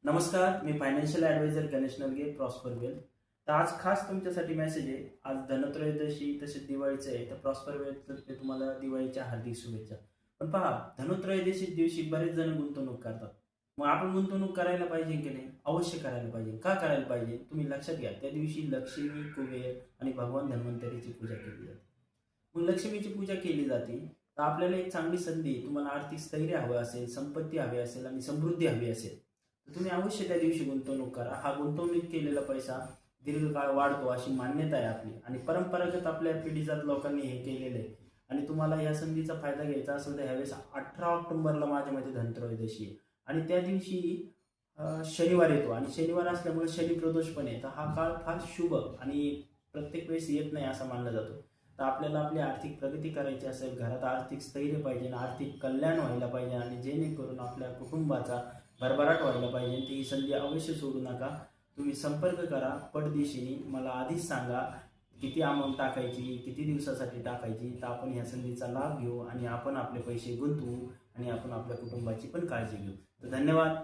नमस्कार, मी financial adviser Ganesh नलगे, prosper वेल. तर आज खास तुमच्यासाठी मेसेज आहे. आज धनत्रयोदशी तसेच दिवाळीचं आहे. तर प्रॉस्पर वेलतर्फे तुम्हाला दिवाळीच्या हार्दिक शुभेच्छा. पण पहा, धनत्रयोदशी दिवशी बरेच जण गुंतवणूक करतात. मग आपण गुंतवणूक करायला पाहिजे की नाही? अवश्य करायला पाहिजे. का करायला पाहिजे? तुम्ही लक्षात घ्या. त्या दिवशी लक्ष्मी, कुबेर आणि भगवान धन्वंतरीची पूजा केली जाते. मग लक्ष्मीची पूजा केली जाते. तर आपल्याला एक चांगली संधी, तुम्हाला आर्थिक स्थैर्य हवं असेल, संपत्ती हवी असेल आणि समृद्धी हवी असेल, तर तुम्ही अवश्य त्या दिवशी गुंतवणूक करा. हा गुंतवणूक केलेला पैसा दीर्घकाळ वाढतो अशी मान्यता आहे आपली आणि परंपरागत आपल्या पिढीजात लोकांनी हे केलेलं आहे. आणि तुम्हाला या संधीचा फायदा घ्यायचा असेल तर ह्यावेळेस 18 ऑक्टोबरला माझ्या मते धनत्रयोदशी आहे आणि त्या दिवशी शनिवार येतो आणि शनिवार असल्यामुळे शनी प्रदोष पण आहे. तर हा काळ फार शुभ आणि प्रत्येक वेळेस येत नाही असा मानला जातो. तर आपल्याला आपली आर्थिक प्रगती करायची असेल, घरात आर्थिक स्थैर्य पाहिजे, आर्थिक कल्याण व्हायला पाहिजे आणि जेणेकरून आपल्या कुटुंबाचा भरभराट व्हायला पाहिजे, ती ही संधी अवश्य सोडू नका. तुम्ही संपर्क करा पटदिशीने. मला आधीच सांगा किती अमाऊंट टाकायची, किती दिवसासाठी टाकायची. तर आपण ह्या संधीचा लाभ घेऊ आणि आपण आपले पैसे गुंतवू आणि आपण आपल्या कुटुंबाची पण काळजी घेऊ. तर धन्यवाद.